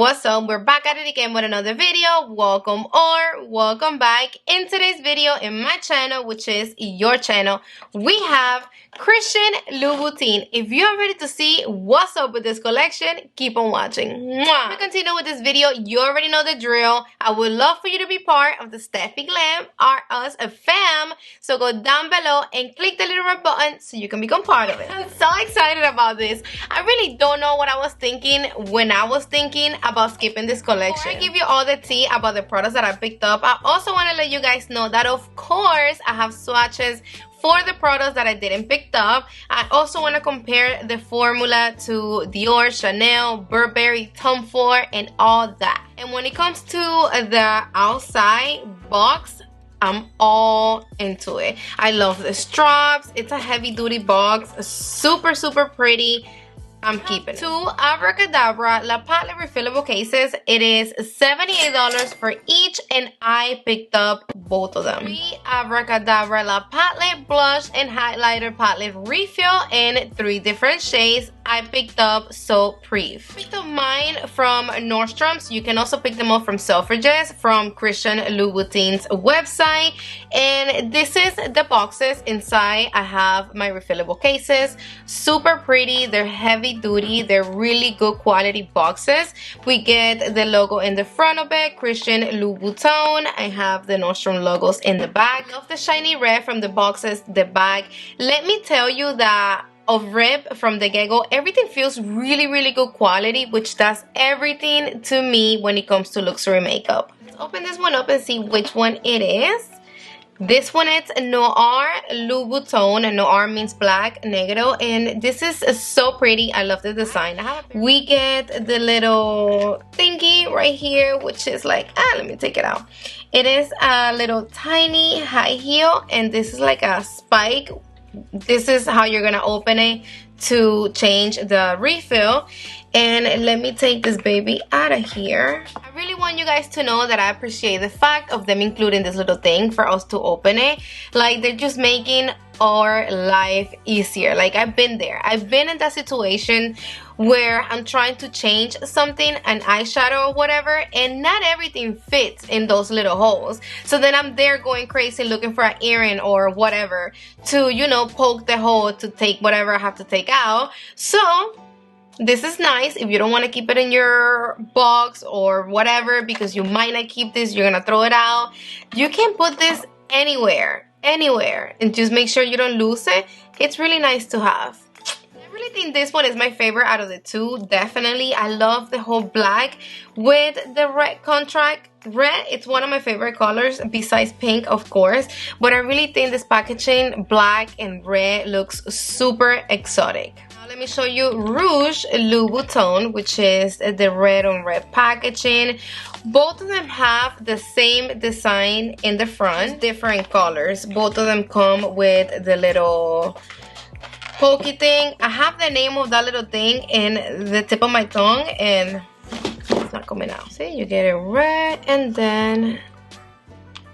What's up? We're back at it again with another video. Welcome or welcome back. In today's video in my channel, which is your channel, we have Christian Louboutin. If you're ready to see what's up with this collection, keep on watching. Mwah! To continue with this video, you already know the drill. I would love for you to be part of the Stephi Glam or us a fam. So go down below and click the little red button so you can become part of it. I'm so excited about this. I really don't know what I was thinking when I was thinking about skipping this collection. Before I give you all the tea about the products that I picked up, I also want to let you guys know that of course I have swatches for the products that I didn't pick up. I also want to compare the formula to Dior, Chanel, Burberry, Tom Ford, and all that. And when it comes to the outside box, I'm all into it. I love the straps. It's a heavy duty box, super pretty. I'm keeping it. 2 Abracadabra La Palette refillable cases. It is $78 for each, and I picked up both of them. 3 Abracadabra La Palette blush and highlighter palette refill in 3 different shades. I picked up So Pretty. Picked up mine from NORDSTROM. So you can also pick them up from SELFRIGES, from Christian Louboutin's website. And this is the boxes. Inside I have my refillable cases. Super pretty. They're heavy duty. They're really good quality boxes. We get the logo in the front of it, Christian Louboutin. I have the NORDSTROM logos in the back. I love the shiny red from the boxes, the bag. Let me tell you that of rip from the get-go, everything feels really good quality, which does everything to me when it comes to luxury makeup. Let's open this one up and see which one it is. This one is Noir Louboutin, and Noir means black, negro, and this is so pretty. I love the design. We get the little thingy right here, which is like, let me take it out. It is a little tiny high heel, and this is like a spike. This is how you're gonna open it to change the refill. And let me take this baby out of here. I really want you guys to know that I appreciate the fact of them including this little thing for us to open it. Like, they're just making our life easier. Like, I've been there. I've been in that situation where I'm trying to change something, an eyeshadow or whatever, and not everything fits in those little holes. So then I'm there going crazy looking for an earring or whatever to, you know, poke the hole to take whatever I have to take out. So this is nice if you don't want to keep it in your box or whatever, because you might not keep this, you're gonna throw it out. You can put this anywhere, and just make sure you don't lose it. It's really nice to have. I really think this one is my favorite out of the two, definitely. I love the whole black with the red contrast. Red, it's one of my favorite colors besides pink, of course, but I really think this packaging, black and red, looks super exotic. Now let me show you Rouge Louboutin, which is the red on red packaging. Both of them have the same design in the front, different colors. Both of them come with the little pokey thing. I have the name of that little thing in the tip of my tongue, and it's not coming out. See, you get it red, and then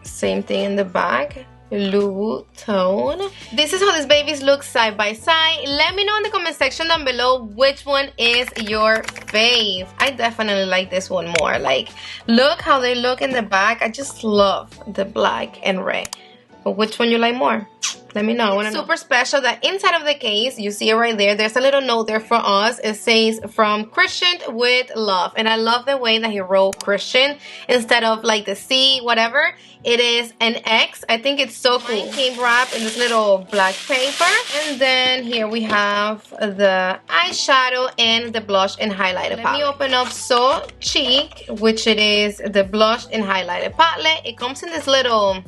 same thing in the back, Louboutin. This is how these babies look side by side. Let me know in the comment section down below which one is your fave. I definitely like this one more. Like, look how they look in the back. I just love the black and red. But which one you like more? Let me know. I want to know. Super special that inside of the case, you see it right there, there's a little note there for us. It says, from Christian with love. And I love the way that he wrote Christian instead of like the C, whatever. It is an X. I think it's so cool. It came wrapped in this little black paper. And then here we have the eyeshadow and the blush and highlighter palette. Let me open up So Chic, which it is the blush and highlighter palette. It comes in this little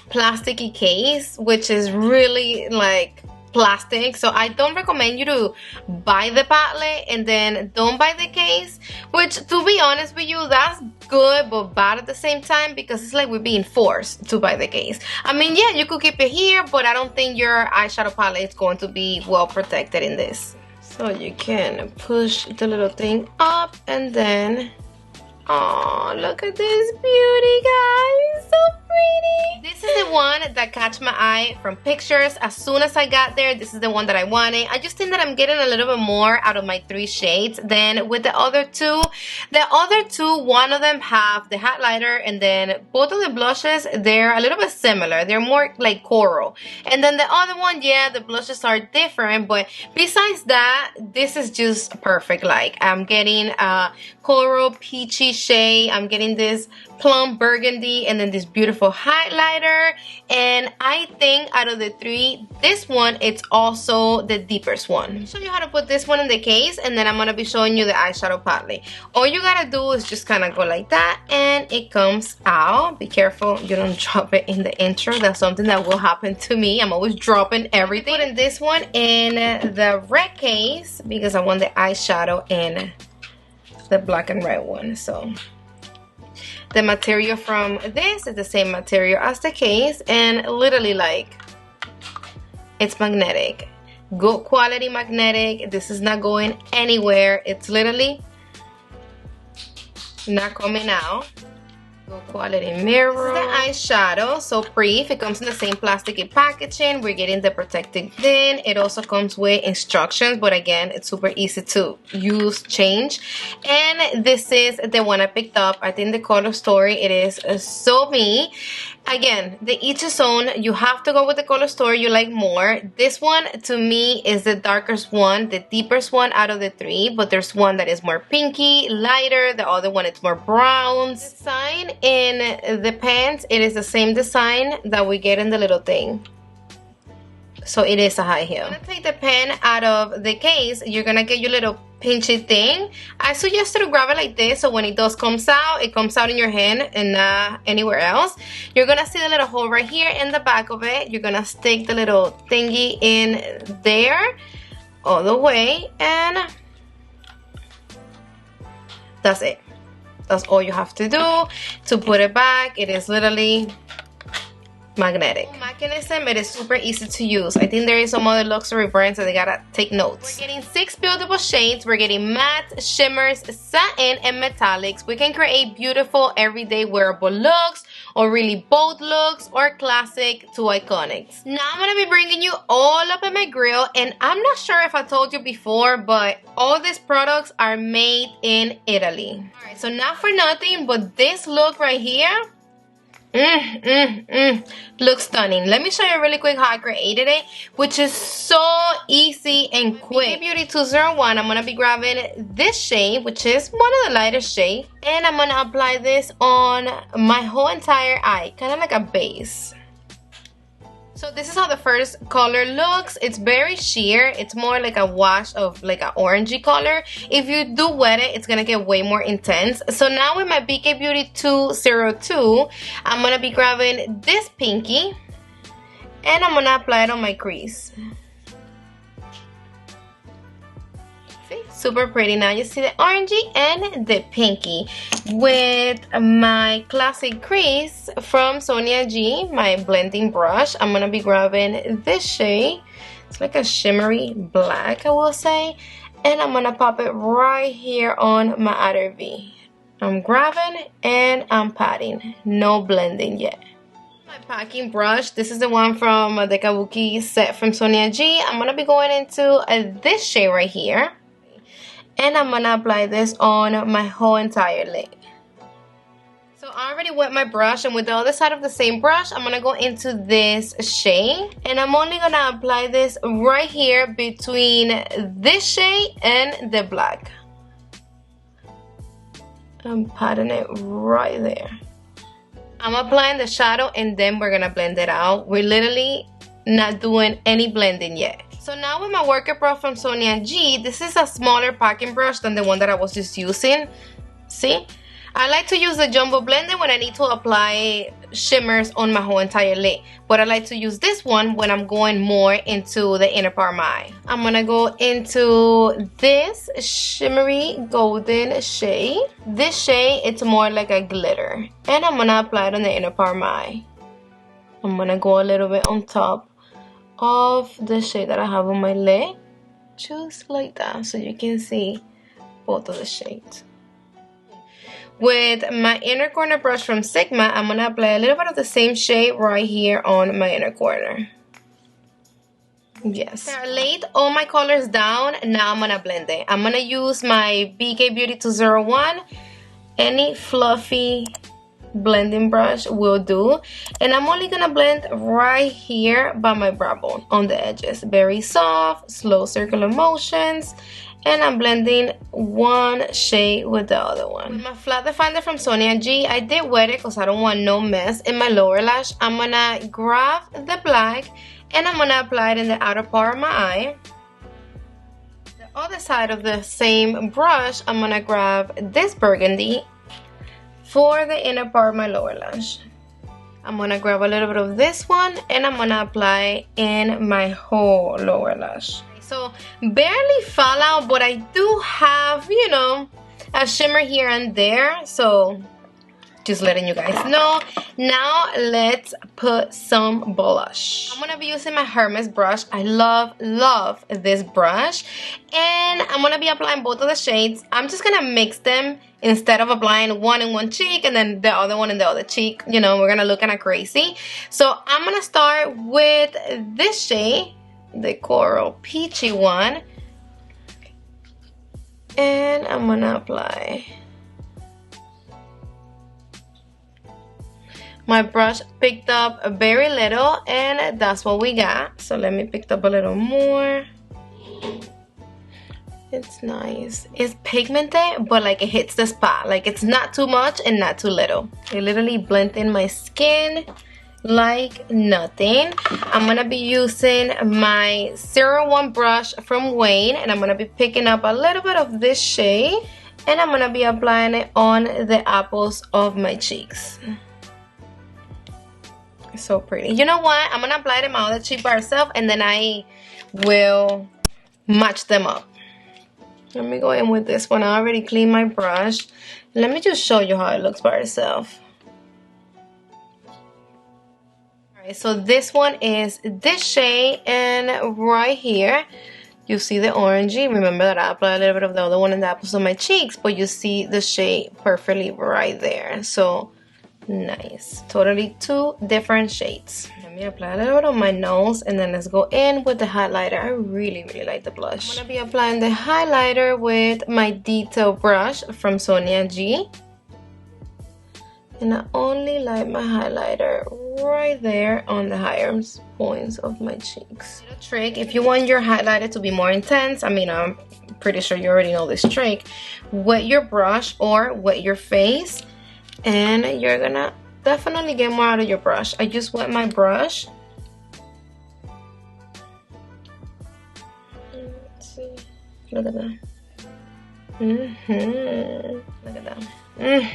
plasticky case, which is really like plastic, so I don't recommend you to buy the palette and then don't buy the case, which, to be honest with you, that's good but bad at the same time, because it's like we're being forced to buy the case. I mean, yeah, you could keep it here, but I don't think your eyeshadow palette is going to be well protected in this. So you can push the little thing up, and then, oh, look at this beauty, guys, so pretty. pretty. This is the one that caught my eye from pictures. As soon as I got there, this is the one that I wanted. I just think that I'm getting a little bit more out of my 3 shades than with the other two. The other two, one of them have the highlighter, and then both of the blushes, they're a little bit similar. They're more like coral. And then the other one, yeah, the blushes are different, but besides that, this is just perfect. Like, I'm getting a coral peachy shade. I'm getting this plum burgundy and then this beautiful highlighter, and I think out of the 3, this one, it's also the deepest one. I'll show you how to put this one in the case, and then I'm gonna be showing you the eyeshadow palette. All you gotta do is just kind of go like that and it comes out. Be careful you don't drop it in the intro. That's something that will happen to me. I'm always dropping everything. I'm putting this one in the red case because I want the eyeshadow in the black and red one. So the material from this is the same material as the case, and literally, like, it's magnetic. Good quality magnetic. This is not going anywhere. It's literally not coming out. Good quality mirror. This is the eyeshadow, so brief. It comes in the same plasticky packaging. We're getting the protective thin. It also comes with instructions, but again, it's super easy to use, change. And this is the one I picked up. I think the color story, it is so me. Again, the each his own. You have to go with the color story you like more. This one, to me, is the darkest one, the deepest one out of the 3. But there's one that is more pinky, lighter. The other one, it's more browns. Design in the pants, it is the same design that we get in the little thing. So it is a high heel. I'm gonna take the pen out of the case. You're gonna get your little pinchy thing. I suggest you to grab it like this, so when it does comes out, it comes out in your hand and not anywhere else. You're gonna see the little hole right here in the back of it. You're gonna stick the little thingy in there all the way, and that's it. That's all you have to do to put it back. It is literally magnetic. Mechanism, it is super easy to use. I think there is some other luxury brands that they gotta take notes. We're getting 6 buildable shades. We're getting matte, shimmers, satin, and metallics. We can create beautiful everyday wearable looks, or really bold looks, or classic to iconics. Now I'm gonna be bringing you all up in my grill, and I'm not sure if I told you before, but all these products are made in Italy. Alright, so not for nothing, but this look right here, looks stunning. Let me show you really quick how I created it, which is so easy and quick. Beauty 201, I'm gonna be grabbing this shade, which is one of the lighter shades, and I'm gonna apply this on my whole entire eye, kind of like a base. So this is how the first color looks. It's very sheer. It's more like a wash of like an orangey color. If you do wet it, it's gonna get way more intense. So now with my BK Beauty 202, I'm gonna be grabbing this pinky and I'm gonna apply it on my crease. See? Super pretty. Now you see the orangey and the pinky. With my classic crease from Sonia G, my blending brush, I'm gonna be grabbing this shade. It's like a shimmery black, I will say, and I'm gonna pop it right here on my outer V. I'm grabbing and I'm patting. No blending yet. My packing brush, this is the one from the Kabuki set from Sonia G. I'm gonna be going into this shade right here, and I'm gonna apply this on my whole entire lid. So I already wet my brush, and with the other side of the same brush, I'm gonna go into this shade, and I'm only gonna apply this right here between this shade and the black. I'm patting it right there. I'm applying the shadow, and then we're gonna blend it out. We're literally not doing any blending yet. So now with my worker brush from Sonia G, this is a smaller packing brush than the one that I was just using. See? I like to use the jumbo blender when I need to apply shimmers on my whole entire lid, but I like to use this one when I'm going more into the inner part of my eye. I'm gonna go into this shimmery golden shade. This shade, it's more like a glitter, and I'm gonna apply it on the inner part of my eye. I'm gonna go a little bit on top of the shade that I have on my lid, just like that, so you can see both of the shades. with my inner corner brush from Sigma, I'm going to apply a little bit of the same shade right here on my inner corner. Yes. I laid all my colors down. Now I'm going to blend it. I'm going to use my BK Beauty 201. Any fluffy blending brush will do. And I'm only going to blend right here by my brow bone on the edges. Very soft, slow circular motions. And I'm blending one shade with the other one. With my flat definer from Sonia G, I did wet it because I don't want no mess in my lower lash. I'm gonna grab the black and I'm gonna apply it in the outer part of my eye. The other side of the same brush, I'm gonna grab this burgundy for the inner part of my lower lash. I'm gonna grab a little bit of this one and I'm gonna apply in my whole lower lash. So barely fall out, but I do have, you know, a shimmer here and there. So just letting you guys know. Now let's put some blush. I'm gonna be using my Hermes brush. I love this brush. And I'm gonna be applying both of the shades. I'm just gonna mix them instead of applying one in one cheek and then the other one in the other cheek. You know, we're gonna look kind of crazy. So I'm gonna start with this shade, the coral peachy one, and I'm gonna apply. My brush picked up very little and that's what we got, so let me pick up a little more. It's nice. It's pigmented, but like it hits the spot. Like it's not too much and not too little. It literally blends in my skin like nothing. I'm gonna be using my 01 brush from Wayne and I'm gonna be picking up a little bit of this shade and I'm gonna be applying it on the apples of my cheeks. It's so pretty. You know what? I'm gonna apply it in my other cheek by herself and then I will match them up. Let me go in with this one. I already cleaned my brush. Let me just show you how it looks by itself. So this one is this shade, and right here you see the orangey. Remember that I applied a little bit of the other one in the apples on my cheeks, but you see the shade perfectly right there. So nice. Totally two different shades. Let me apply a little bit on my nose and then let's go in with the highlighter. I really like the blush. I'm gonna be applying the highlighter with my detail brush from Sonia G. And I only like my highlighter right there on the higher points of my cheeks. Little trick, if you want your highlighter to be more intense, I mean, I'm pretty sure you already know this trick. Wet your brush or wet your face, and you're gonna definitely get more out of your brush. I just wet my brush. Let's see. Look at that. Look at that.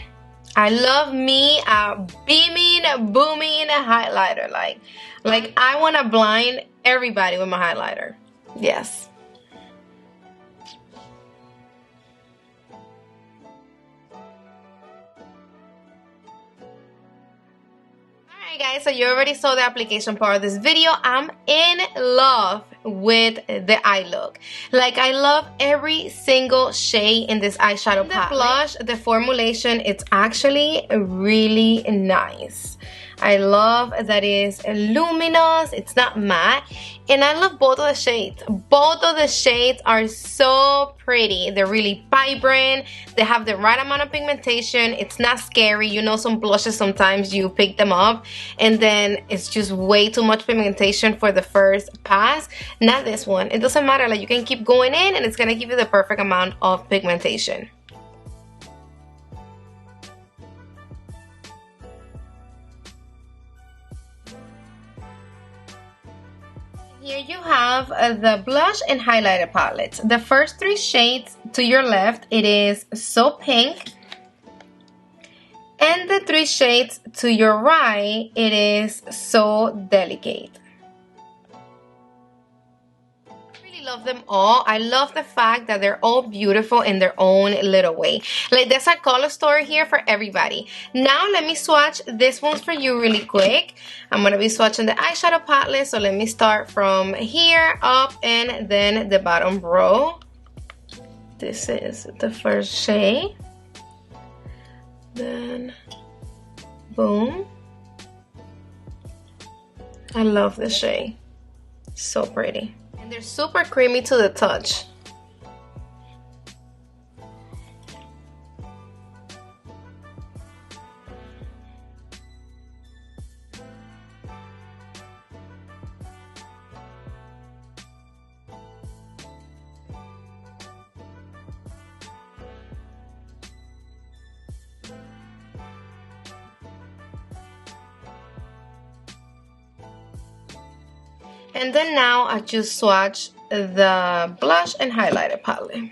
I love me a beaming, booming highlighter. Like I want to blind everybody with my highlighter. Yes. Alright guys, so you already saw the application part of this video. I'm in love with the eye look. Like I love every single shade in this eyeshadow palette. The blush, the formulation, it's actually really nice. I love that it's luminous, it's not matte, and I love both of the shades. Both of the shades are so pretty. They're really vibrant, they have the right amount of pigmentation, it's not scary. You know, some blushes sometimes you pick them up and then it's just way too much pigmentation for the first pass. Not this one. It doesn't matter, like you can keep going in and it's gonna give you the perfect amount of pigmentation. Here you have the blush and highlighter palettes. The first three shades to your left, it is So Pink. And the three shades to your right, it is So Delicate. Love them all. I love the fact that they're all beautiful in their own little way. Like there's a color story here for everybody. Now let me swatch this one for you really quick. I'm going to be swatching the eyeshadow palette, so let me start from here up and then the bottom row. This is the first shade. Then, boom. I love this shade. So pretty. And they're super creamy to the touch. And then now I just swatch the blush and highlighter palette.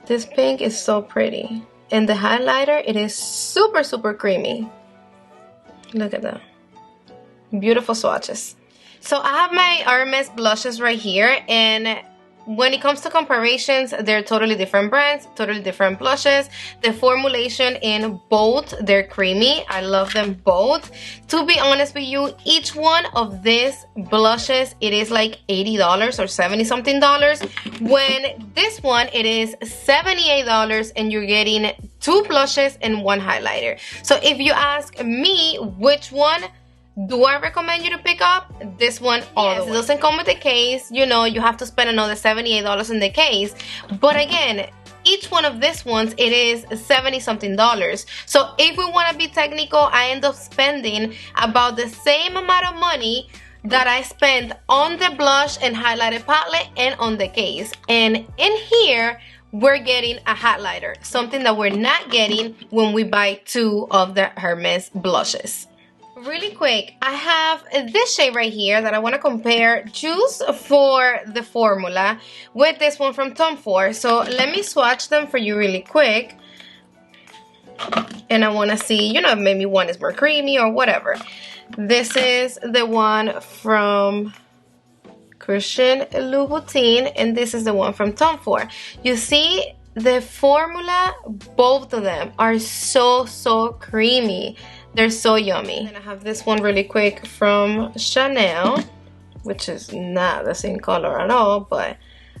This pink is so pretty. And the highlighter, it is super, super creamy. Look at that. Beautiful swatches. So I have my Hermes blushes right here, and when it comes to comparisons, they're totally different brands, totally different blushes. The formulation in both, they're creamy. I love them both. To be honest with you, each one of these blushes, it is like $80 or 70 something dollars. When this one, it is $78 and you're getting 2 blushes and 1 highlighter. So if you ask me which one do I recommend you to pick up, this one all the way. It doesn't come with the case, you know, you have to spend another $78 in the case. But again, each one of these ones, it is 70 something dollars. So if we want to be technical, I end up spending about the same amount of money that I spent on the blush and highlighter palette and on the case. And in here, we're getting a highlighter, something that we're not getting when we buy 2 of the Hermes blushes. Really quick, I have this shade right here that I want to compare just for the formula with this one from Tom Ford. So let me swatch them for you really quick. And I want to see, you know, maybe one is more creamy or whatever. This is the one from Christian Louboutin, and this is the one from Tom Ford. You see, the formula, both of them are so, so creamy. They're so yummy. And I have this one really quick from Chanel, which is not the same color at all, but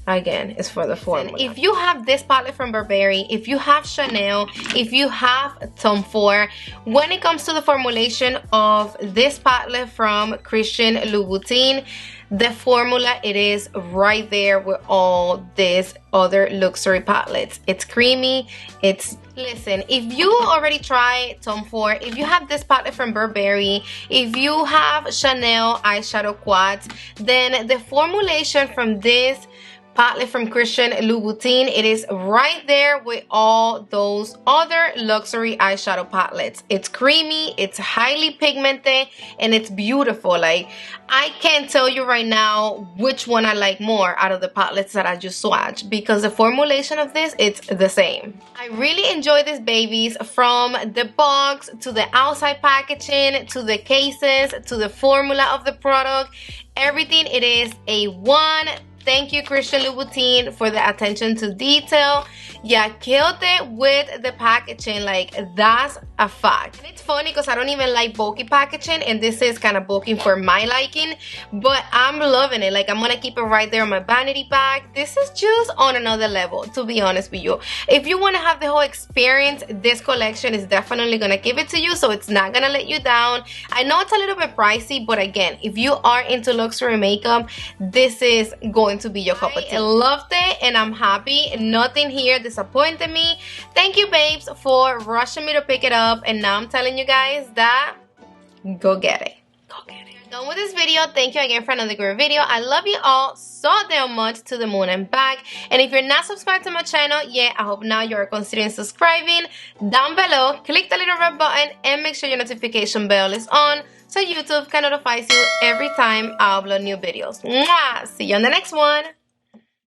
again, it's for the formula. If you have this palette from Burberry, if you have Chanel, if you have Tom Ford, when it comes to the formulation of this palette from Christian Louboutin, the formula, it is right there with all these other luxury palettes. It's creamy. It's, listen, if you already tried Tom Ford, if you have this palette from Burberry, if you have Chanel eyeshadow quads, then the formulation from this palette from Christian Louboutin, it is right there with all those other luxury eyeshadow palettes. It's creamy, it's highly pigmented, and it's beautiful. Like, I can't tell you right now which one I like more out of the palettes that I just swatched, because the formulation of this, it's the same. I really enjoy these babies, from the box to the outside packaging to the cases to the formula of the product. Everything, it is A1. Thank you, Christian Louboutin, for the attention to detail. Yeah, killed it with the packaging. Like, that's a fact. And it's funny because I don't even like bulky packaging, and this is kind of bulky for my liking, but I'm loving it. Like, I'm gonna keep it right there on my vanity bag. This is just on another level, to be honest with you. If you want to have the whole experience, this collection is definitely gonna give it to you, so it's not gonna let you down. I know it's a little bit pricey, but again, if you are into luxury makeup, this is going to be your cup of tea. I loved it, and I'm happy. Nothing here disappointed me. Thank you, babes, for rushing me to pick it up, and now I'm telling you guys that go get it. Go get it. Done with this video. Thank you again for another great video. I love you all so damn much, to the moon and back. And if you're not subscribed to my channel yet, I hope now you're considering subscribing. Down below, click the little red button and make sure your notification bell is on, so YouTube can notify you every time I upload new videos. Mwah! See you on the next one.